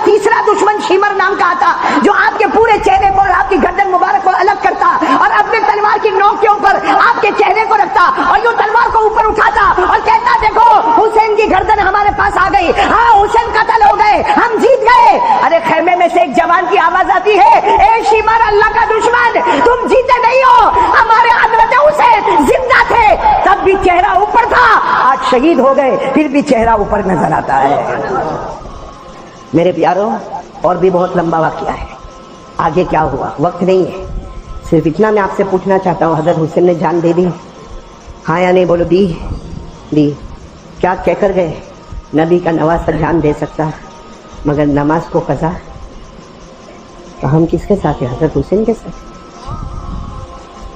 تیسرا دشمن شیمر نام کا آتا، جو آپ کے پورے چہرے کو اور آپ کی گردن مبارک کو الگ کرتا اور اپنے تلوار کی نوک کے اوپر آپ کے چہرے کو رکھتا اور یوں تلوار کو اوپر اٹھاتا اور کہتا دیکھو حسین کی گردن ہمارے پاس آ گئی، ہاں حسین قتل ہو گئے، ہم جیت گئے. ارے خیمے میں سے ایک جوان کی آواز آتی ہے، اے شیمر اللہ کا دشمن، تم جیتے نہیں ہو، ہمارے حضرت حسین زندہ تھے تب بھی چہرہ اوپر تھا، آج شہید ہو گئے پھر بھی چہرہ اوپر نظر آتا ہے. میرے پیارو اور بھی بہت لمبا واقعہ ہے، آگے کیا ہوا وقت نہیں ہے، صرف اتنا میں آپ سے پوچھنا چاہتا ہوں. حضرت حسین نے جان دے دی، ہاں یا نہیں؟ بولو دی. کیا کہہ کر گئے؟ نبی کا نواسہ جان دے سکتا مگر نماز کو قضا. تو ہم کس کے ساتھ ہیں؟ حضرت حسین کے ساتھ.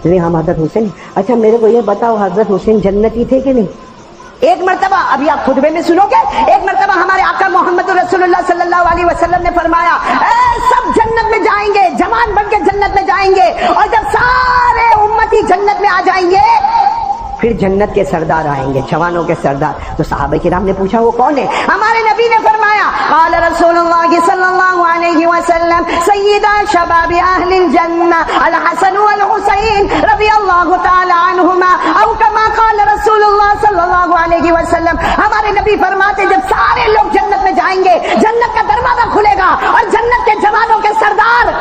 نہیں ہم حضرت حسین. اچھا میرے کو یہ بتاؤ حضرت حسین جنتی تھے کہ نہیں؟ ایک مرتبہ ابھی آپ خطبے میں سنو گے، ایک مرتبہ ہمارے آقا محمد رسول اللہ صلی اللہ علیہ وسلم نے فرمایا سب جنت میں جائیں گے، جوان بن کے جنت میں جائیں گے، اور جب سارے امتی جنت میں آ جائیں گے پھر جنت کے سردار آئیں گے، جوانوں کے سردار. تو صحابہ کرام نے پوچھا وہ کون ہے؟ ہمارے نبی نے فرمایا قال رسول اللہ صلی اللہ علیہ وسلم سیدہ شباب اہل الجنہ الحسن والحسین رضی اللہ تعالی عنہما، او کما قال رسول اللہ صلی اللہ علیہ وسلم. ہمارے نبی فرماتے جب سارے لوگ جنت میں جائیں گے جنت کا دروازہ کھلے گا اور جنت کے جوانوں کے سردار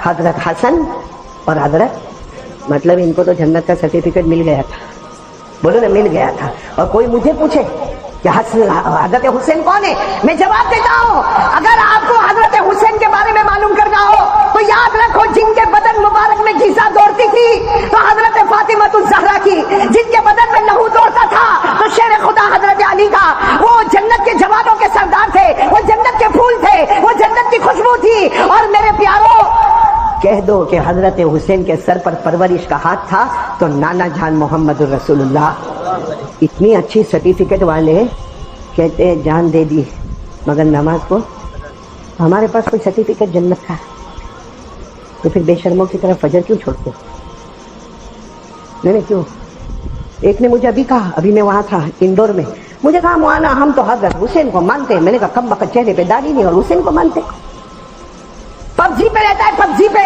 حضرت حسن اور حضرت، مطلب ان کو تو جنت کا سرٹیفکیٹ مل گیا تھا. بولو نا مل گیا تھا. اور کوئی مجھے پوچھے کہ حضرت حسین کون ہے، میں جواب دیتا ہوں اگر آپ کو حضرت حسین کے بارے میں معلوم کرنا ہو تو یاد رکھو جن کے بدن مبارک میں جیسا دوڑتی تھی تو حضرت فاطمہ الزہرا کی، جن کے بدن میں لہو دوڑتا تھا تو شیر خدا حضرت علی کا. وہ جنت کے جوانوں کے سردار تھے، وہ جنت کے پھول تھے، وہ جنت کی خوشبو تھی. اور میرے پیارو کہہ دو کہ حضرت حسین کے سر پر پرورش کا ہاتھ تھا تو نانا جان محمد الرسول اللہ اتنی اچھی سرٹیفکیٹ والے کہتے ہیں جان دے دی مگر نماز کو. ہمارے پاس کوئی سرٹیفکیٹ جنت کا تو پھر بے شرموں کی طرف فجر کیوں چھوڑتے؟ نہیں کیوں؟ ایک نے مجھے ابھی کہا، ابھی میں وہاں تھا اندور میں، مجھے کہا مولانا ہم تو حضرت حسین کو مانتے ہیں. میں نے کہا کم بخت چہرے پہ داڑھی نہیں اور حسین کو مانتے. پب جی پہ رہتا ہے، پب جی پہ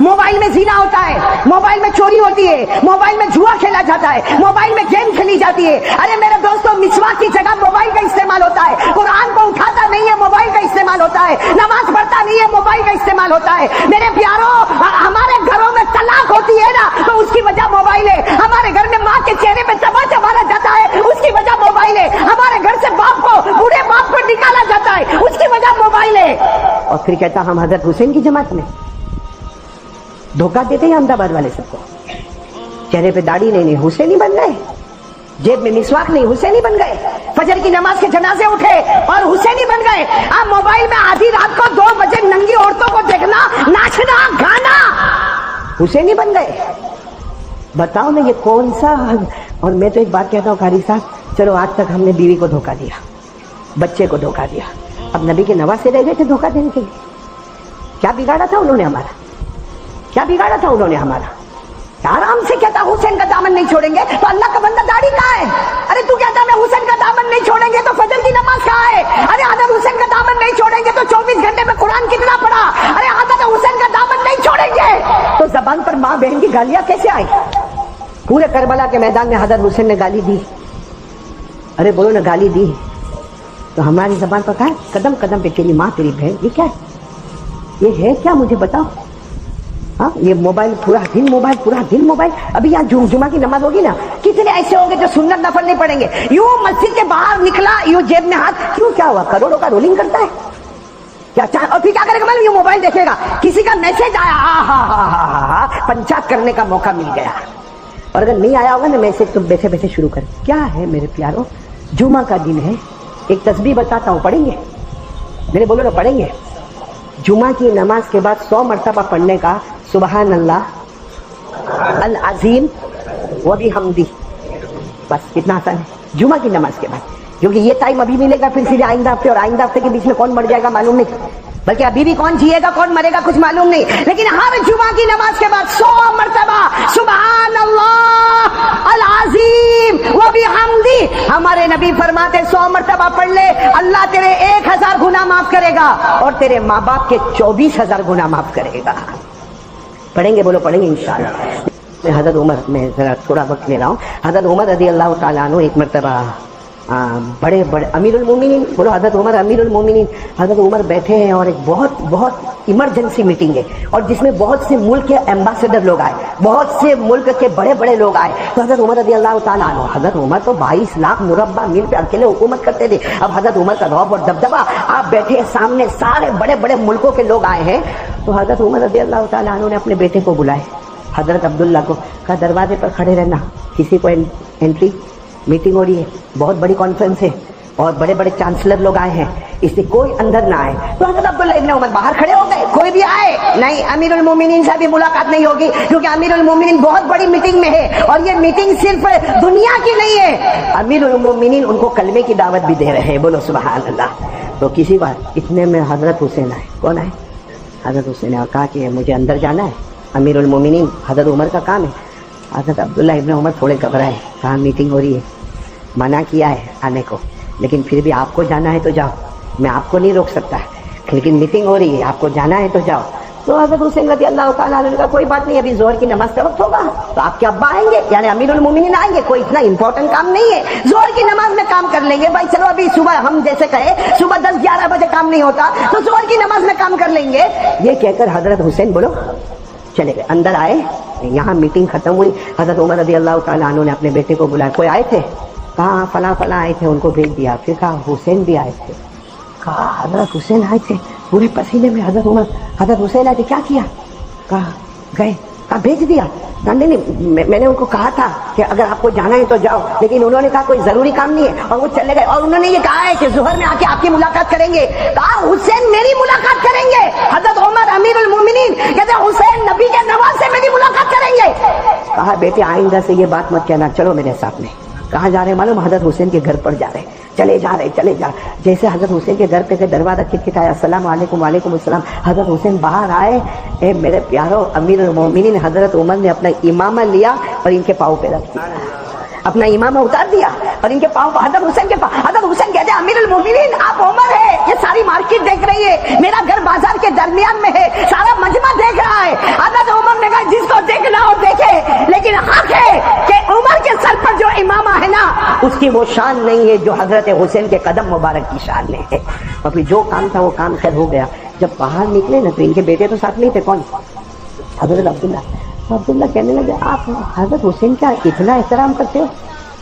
موبائل میں زنا ہوتا ہے، موبائل میں چوری ہوتی ہے، موبائل میں جوا کھیلا جاتا ہے، موبائل میں گیم کھیلی جاتی ہے. ارے میرے دوستوں مسواک کی جگہ موبائل کا استعمال ہوتا ہے. قرآن کو اٹھاتا ہوتا ہے, نماز پڑھتا نہیں ہے, موبائل کا استعمال ہوتا ہے. میرے پیاروں, ہمارے گھروں میں طلاق ہوتی ہے نا تو اس کی وجہ موبائل ہے. ہمارے گھر میں ماں کے چہرے پہ تماچا مارا جاتا ہے, اس کی وجہ موبائل ہے. ہمارے گھر سے باپ کو, بوڑھے باپ کو نکالا جاتا ہے, اس کی وجہ موبائل ہے. اور پھر کہتا ہم حضرت حسین کی جماعت میں. دھوکہ دیتے ہیں احمد آباد والے سب کو. چہرے پہ داڑھی نہیں, حسینی بن گئے. جیب میں مسواک نہیں, حسینی بن گئے. فجر کی نماز کے جنازے اٹھے اور حسینی بن گئے. اب موبائل میں آدھی رات کو 2 بجے ننگی عورتوں کو دیکھنا, ناچنا, گانا, حسینی بن گئے. بتاؤ نا یہ کون سا. اور میں تو ایک بات کہتا ہوں قاری صاحب, چلو آج تک ہم نے بیوی کو دھوکہ دیا, بچے کو دھوکہ دیا, اب نبی کے نواسے رہ گئے تھے دھوکہ دینے کے لیے. کیا بگاڑا تھا انہوں نے ہمارا, کیا بگاڑا تھا انہوں نے ہمارا. آرام سے کہتا حسین کا دامن نہیں چھوڑیں گے, تو اللہ کا بندہ داڑھی کہاں ہے. ارے تو کہتا میں حسین کا دامن نہیں چھوڑیں گے تو فجر کی نماز کہاں ہے. ارے حضرت حسین کا دامن نہیں چھوڑیں گے تو 24 گھنٹے میں قرآن کتنا پڑھا. ارے حضرت حسین کا دامن نہیں چھوڑیں گے تو زبان پر ماں بہن کی گالیاں کیسے آئی. پورے کربلا کے میدان میں حضرت حسین نے گالی دی. ارے بولو نا, گالی دی. تو ہماری زبان پر کہا قدم قدم پہ تیری ماں تیری بہن. یہ کیا ہے, یہ ہے کیا مجھے بتاؤ. ہاں, یہ موبائل پورا دن موبائل, پورا دن موبائل. ابھی یہاں جمعہ کی نماز ہوگی نا, کتنے ایسے ہوں گے جو سنت نفل نہیں پڑھیں گے. یوں مسجد کے باہر نکلا, یوں جیب میں ہاتھ, کیوں کیا ہوا, کروڑوں کا رولنگ کرتا ہے کیا. اور پھر کیا کرے گا, یہ موبائل دیکھے گا, کسی کا میسج آیا, پنچات کرنے کا موقع مل گیا. اور اگر نہیں آیا ہوگا نا میسج تو بیٹھے بیٹھے شروع کر. کیا ہے میرے پیاروں, جمعہ کا دن ہے, ایک تسبیح بتاتا ہوں, پڑھیں گے میرے, بولو نا پڑھیں گے. جمعہ کی نماز کے بعد 100 مرتبہ پڑھنے کا سبحان اللہ العظیم و بحمدہ. بس کتنا آسان ہے جمعہ کی نماز کے بعد. کیونکہ یہ ٹائم ابھی ملے گا, پھر سیدھے آئندہ ہفتے, اور آئندہ ہفتے کے بیچ میں کون مر جائے گا معلوم نہیں, بلکہ ابھی بھی کون جیے گا کون مرے گا کچھ معلوم نہیں. لیکن ہر جمعہ کی نماز کے بعد 100 مرتبہ سبحان اللہ العظیم و بحمدہ. ہمارے نبی فرماتے 100 مرتبہ پڑھ لے, اللہ تیرے 1000 گناہ معاف کرے گا اور تیرے ماں باپ کے 24000 گناہ معاف کرے گا. پڑھیں گے, بولو پڑھیں گے انشاءاللہ. حضرت عمر, میں ذرا تھوڑا وقت لے رہا ہوں. حضرت عمر رضی اللہ تعالیٰ عنہ ایک مرتبہ بڑے بڑے امیر المومنین, بولو حضرت عمر امیر المومنین. حضرت عمر بیٹھے ہیں اور ایک بہت ایمرجنسی میٹنگ ہے, اور جس میں بہت سے ملک کے ایمبیسڈر لوگ آئے, بہت سے ملک کے بڑے بڑے لوگ آئے. تو حضرت عمر رضی اللہ تعالیٰ عنہ, حضرت عمر تو 22 لاکھ مربع میل پہ اکیلے حکومت کرتے تھے. اب حضرت عمر کا رعب اور دبدبہ, آپ بیٹھے سامنے سارے بڑے بڑے ملکوں کے لوگ آئے ہیں. تو حضرت عمر رضی اللہ تعالیٰ عنہ نے اپنے بیٹے کو بلائے, حضرت عبداللہ کو, کہا دروازے پر کھڑے رہنا, کسی کو انٹری, میٹنگ ہو رہی ہے, بہت بڑی کانفرنس ہے اور بڑے بڑے چانسلر لوگ آئے ہیں, اس لیے کوئی اندر نہ آئے. تو حضرت عبداللہ ابن عمر باہر کھڑے ہو گئے, کوئی بھی آئے نہیں, امیر المومنین سے بھی ملاقات نہیں ہوگی, کیونکہ امیر المومنین بہت بڑی میٹنگ میں ہے, اور یہ میٹنگ صرف دنیا کی نہیں ہے. امیر المومنین ان کو کلمے کی دعوت بھی دے رہے ہیں, بولو سبحان اللہ. تو کسی بات اتنے میں حضرت حسین آئے. کون آئے, حضرت حسین نے کہا کہ مجھے اندر جانا ہے, امیر المومنین حضرت عمر کا کام ہے. حضرت عبداللہ ابن عمر تھوڑے گھبرائے, کہاں میٹنگ ہو رہی ہے, منع کیا ہے آنے کو, لیکن پھر بھی آپ کو جانا ہے تو جاؤ, میں آپ کو نہیں روک سکتا ہے, لیکن میٹنگ ہو رہی ہے, آپ کو جانا ہے تو جاؤ. تو حضرت حسین رضی اللہ تعالیٰ عنہ کا کوئی بات نہیں, ابھی ظہر کی نماز کا وقت ہوگا تو آپ کے ابا آئیں گے, یعنی امیر المومنین آئیں گے, کوئی اتنا امپورٹنٹ کام نہیں ہے, ظہر کی نماز میں کام کر لیں گے بھائی. چلو ابھی صبح ہم جیسے کہے صبح 10-11 بجے کام نہیں ہوتا تو ظہر کی نماز میں کام کر لیں گے. یہ کہہ کر حضرت حسین بولو چلے گئے, اندر آئے. یہاں میٹنگ ختم ہوئی, حضرت عمر رضی اللہ تعالیٰ عنہ نے اپنے بیٹے کو بلایا. کوئی آئے تھے, کہا فلاں فلاں آئے تھے, ان کو بھیج دیا. پھر کہا حسین بھی آئے تھے, کہا حضرت حسین آئے تھے, پورے پسینے میں حضرت عمر, حضرت حسین آئے تھے, کیا کیا, کہا گئے, کہا بھیج دیا. نہیں, میں نے ان کو کہا تھا کہ اگر آپ کو جانا ہے تو جاؤ, لیکن انہوں نے کہا کوئی ضروری کام نہیں ہے, اور وہ چلے گئے. اور انہوں نے یہ کہا ہے کہ ظہر میں آ کے آپ کی ملاقات کریں گے. کہا حسین میری ملاقات کریں گے. حضرت عمر امیر المومنین کہتے حسین نبی کے نواز سے میری ملاقات کریں گے. کہا بیٹے آئندہ سے یہ بات مت کہنا, چلو میرے ساتھ میں. کہاں جا رہے ہیں معلوم, حضرت حسین کے گھر پر جا رہے ہیں, چلے جا رہے. جیسے حضرت حسین کے گھر پہ دروازہ کھٹکھٹایا, السلام علیکم. وعلیکم السلام. حضرت حسین باہر آئے. اے میرے پیارو امیر المومنین حضرت عمر نے اپنا امامہ لیا اور ان کے پاؤں پہ رکھ دیا, اپنا امامہ اتار دیا اور ان کے پاؤں حضرت حسین کے پاؤں. حضرت حسین کہتے ہیں امیر المومنین آپ عمر ہے, یہ ساری مارکیٹ دیکھ رہی ہے, میرا گھر بازار کے درمیان میں ہے, سارا مجمع دیکھ رہا ہے. حضرت عمر نے کہا جس کو دیکھنا ہو دیکھے, لیکن حق ہے کہ عمر کے سر پر جو امامہ ہے نا اس کی وہ وہ شان نہیں ہے جو حضرت حسین کے قدم مبارک کی شان میں ہے. اور پھر جو کام تھا وہ کام خیر ہو گیا. جب باہر نکلے نا تو ان کے بیٹے تو ساتھ نہیں تھے. کون؟ حضرت عبداللہ. تو عبداللہ کہنے لگے آپ حضرت حسین کا اتنا احترام کرتے ہو,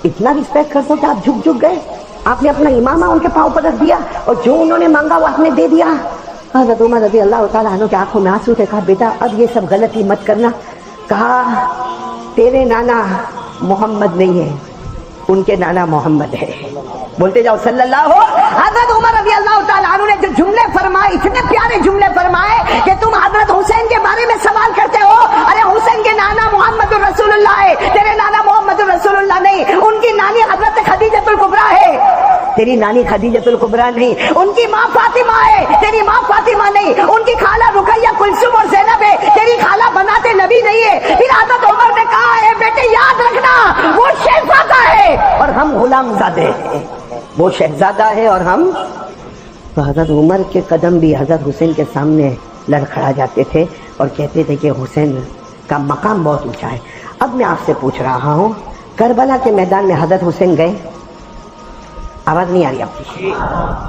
اتنا رسپیکٹ کرتے ہو کہ آپ جھک گئے, آپ نے اپنا امامہ ان کے پاؤں پر رکھ دیا اور جو انہوں نے مانگا وہ آپ نے دے دیا. حضرت عمر رضی اللہ تعالیٰ عنہ کی آنکھوں میں آنسو تھے. کہا بیٹا اب یہ سب غلطی مت کرنا. کہا تیرے نانا محمد نہیں ہے, ان کے نانا محمد ہے. بولتے جاؤ صلی اللہ ہو. حضرت عمر رضی اللہ تعالیٰ عنہ نے جو جملے فرمائے, اتنے پیارے جملے فرمائے کہ تم حضرت حسین کے بارے میں سوال کرتے ہو, ارے حسین کے نانا محمد الرسول اللہ ہے, تیرے نانا محمد الرسول اللہ نہیں. ان کی نانی حضرت خدیجۃ الکبریٰ ہے, تیری نانی خدیجۃ الکبریٰ نہیں. ان کی ماں فاطمہ ہے, تیری ماں فاطمہ نہیں. ان کی خالہ رقیہ, کلثوم اور زینب ہے, تیری خالہ بنات نبی نہیں ہے. پھر حضرت عمر نے کہا ہے بیٹے یاد رکھنا وہ شہزادہ ہے اور ہم غلام زادے ہیں. وہ شہزادہ ہے اور ہم. تو حضرت عمر کے قدم بھی حضرت حسین کے سامنے لڑکھڑا جاتے تھے اور کہتے تھے کہ حسین کا مقام بہت اونچا ہے. اب میں آپ سے پوچھ رہا ہوں, کربلا کے میدان میں حضرت حسین گئے؟ آواز نہیں آ رہی آپ کی,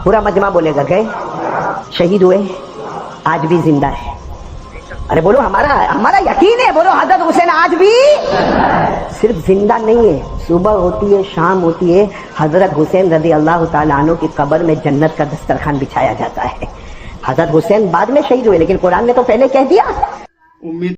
پورا مجمع بولے گا گئے؟ شہید ہوئے؟ آج بھی زندہ ہے. ارے بولو, ہمارا یقین ہے, بولو حضرت حسین آج بھی صرف زندہ نہیں ہے. صبح ہوتی ہے, شام ہوتی ہے, حضرت حسین رضی اللہ تعالیٰ عنہ کی قبر میں جنت کا دسترخوان بچھایا جاتا ہے. حضرت حسین بعد میں شہید ہوئے لیکن قرآن نے تو پہلے کہہ دیا.